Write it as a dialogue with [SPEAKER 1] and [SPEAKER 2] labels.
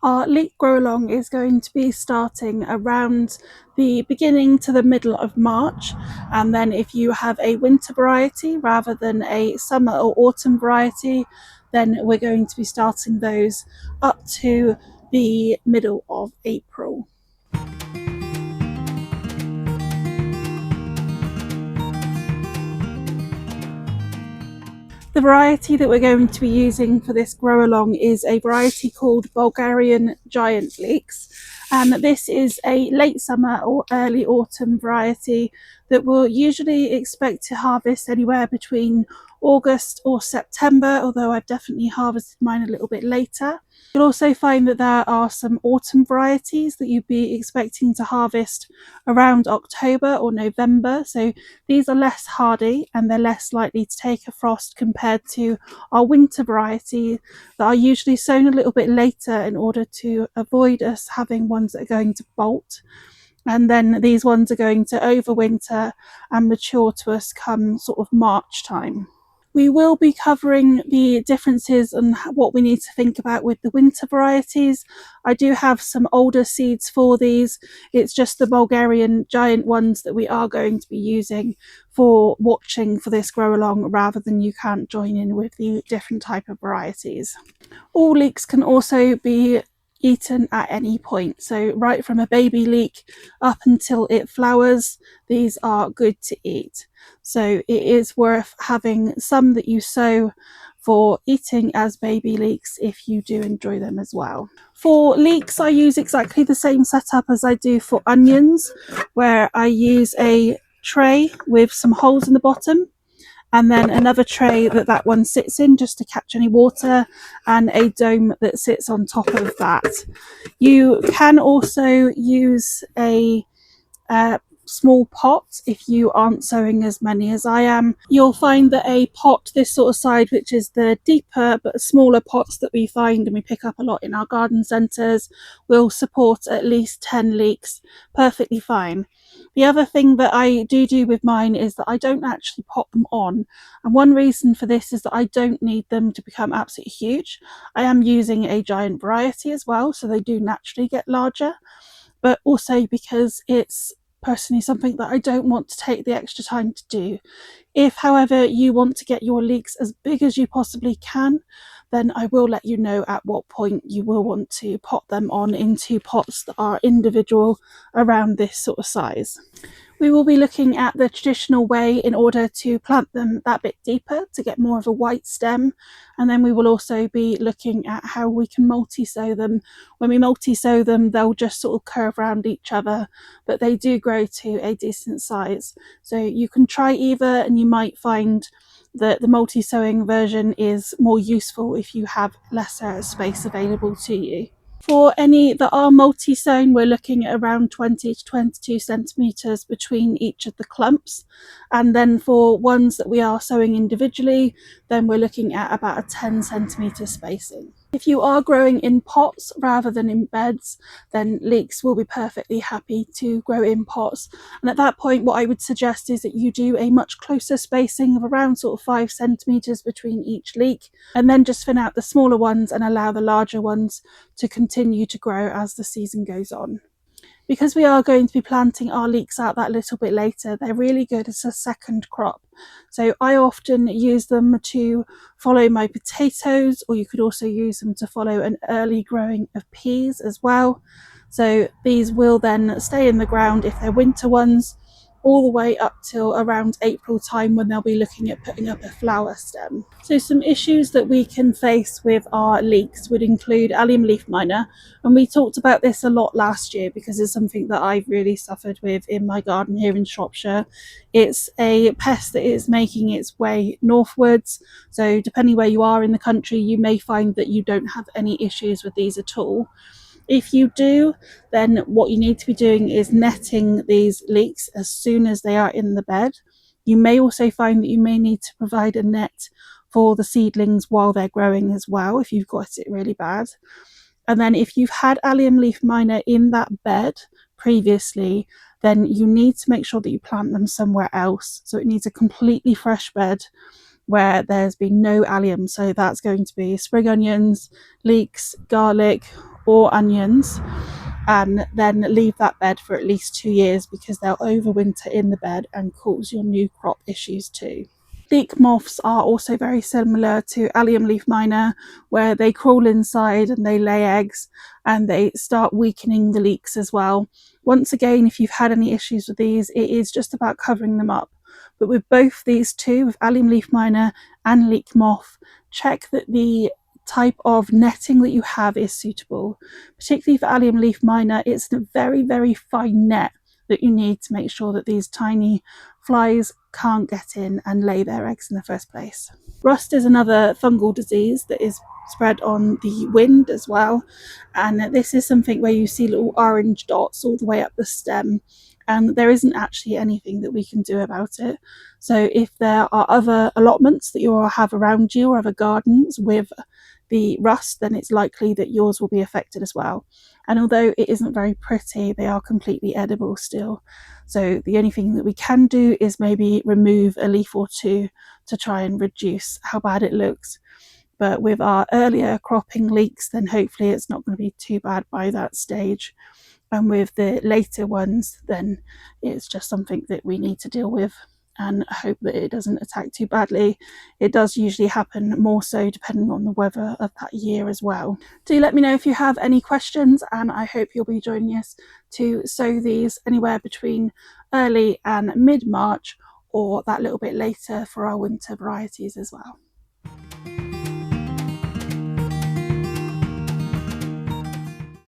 [SPEAKER 1] Our leek grow along is going to be starting around the beginning to the middle of March, and then if you have a winter variety rather than a summer or autumn variety, then we're going to be starting those up to the middle of April. The variety that we're going to be using for this grow along is a variety called Bulgarian giant leeks, and this is a late summer or early autumn variety that we'll usually expect to harvest anywhere between August or September, although I've definitely harvested mine a little bit later. You'll also find that there are some autumn varieties that you'd be expecting to harvest around October or November. So these are less hardy and they're less likely to take a frost compared to our winter variety that are usually sown a little bit later in order to avoid us having ones that are going to bolt. And then these ones are going to overwinter and mature to us come sort of March time. We will be covering the differences and what we need to think about with the winter varieties. I do have some older seeds for these. It's just the Bulgarian giant ones that we are going to be using for watching for this grow along, rather than you can't join in with the different type of varieties. All leeks can also be eaten at any point, so right from a baby leek up until it flowers, these are good to eat. So it is worth having some that you sow for eating as baby leeks if you do enjoy them as well. For leeks, I use exactly the same setup as I do for onions, where I use a tray with some holes in the bottom, and then another tray that one sits in just to catch any water, and a dome that sits on top of that. You can also use a small pot if you aren't sowing as many as I am. You'll find that a pot this sort of side, which is the deeper but smaller pots that we find and we pick up a lot in our garden centres, will support at least 10 leeks perfectly fine. The other thing that I do with mine is that I don't actually pot them on, and one reason for this is that I don't need them to become absolutely huge. I am using a giant variety as well, so they do naturally get larger, but also because it's personally something that I don't want to take the extra time to do. If, however, you want to get your leeks as big as you possibly can, then I will let you know at what point you will want to pot them on into pots that are individual around this sort of size. We will be looking at the traditional way in order to plant them that bit deeper to get more of a white stem, and then we will also be looking at how we can multi-sow them. When we multi-sow them, they'll just sort of curve around each other, but they do grow to a decent size. So you can try either, and you might find that the multi-sowing version is more useful if you have lesser space available to you. For any that are multi-sown, we're looking at around 20 to 22 centimetres between each of the clumps. And then for ones that we are sowing individually, then we're looking at about a 10 centimetre spacing. If you are growing in pots rather than in beds, then leeks will be perfectly happy to grow in pots. And at that point, what I would suggest is that you do a much closer spacing of around sort of 5 centimetres between each leek, and then just thin out the smaller ones and allow the larger ones to continue to grow as the season goes on. Because we are going to be planting our leeks out that little bit later, they're really good as a second crop. So I often use them to follow my potatoes, or you could also use them to follow an early growing of peas as well. So these will then stay in the ground if they're winter ones, all the way up till around April time, when they'll be looking at putting up a flower stem. So some issues that we can face with our leeks would include allium leaf miner, and we talked about this a lot last year because it's something that I've really suffered with in my garden here in Shropshire. It's a pest that is making its way northwards, so depending where you are in the country, you may find that you don't have any issues with these at all. If you do, then what you need to be doing is netting these leeks as soon as they are in the bed. You may also find that you may need to provide a net for the seedlings while they're growing as well, if you've got it really bad. And then if you've had allium leaf miner in that bed previously, then you need to make sure that you plant them somewhere else. So it needs a completely fresh bed where there's been no allium. So that's going to be spring onions, leeks, garlic, or onions, and then leave that bed for at least 2 years, because they'll overwinter in the bed and cause your new crop issues too. Leek moths are also very similar to allium leaf miner, where they crawl inside and they lay eggs and they start weakening the leeks as well. Once again, if you've had any issues with these, it is just about covering them up. But with both these two, with allium leaf miner and leek moth, check that the type of netting that you have is suitable. Particularly for allium leaf miner, it's a very, very fine net that you need to make sure that these tiny flies can't get in and lay their eggs in the first place. Rust is another fungal disease that is spread on the wind as well, and this is something where you see little orange dots all the way up the stem, and there isn't actually anything that we can do about it. So if there are other allotments that you all have around you, or other gardens with the rust, then it's likely that yours will be affected as well. And although it isn't very pretty, they are completely edible still. So the only thing that we can do is maybe remove a leaf or two to try and reduce how bad it looks. But with our earlier cropping leeks, then hopefully it's not going to be too bad by that stage. And with the later ones, then it's just something that we need to deal with and hope that it doesn't attack too badly. It does usually happen more so depending on the weather of that year as well. Do let me know if you have any questions, and I hope you'll be joining us to sow these anywhere between early and mid-March, or that little bit later for our winter varieties as well.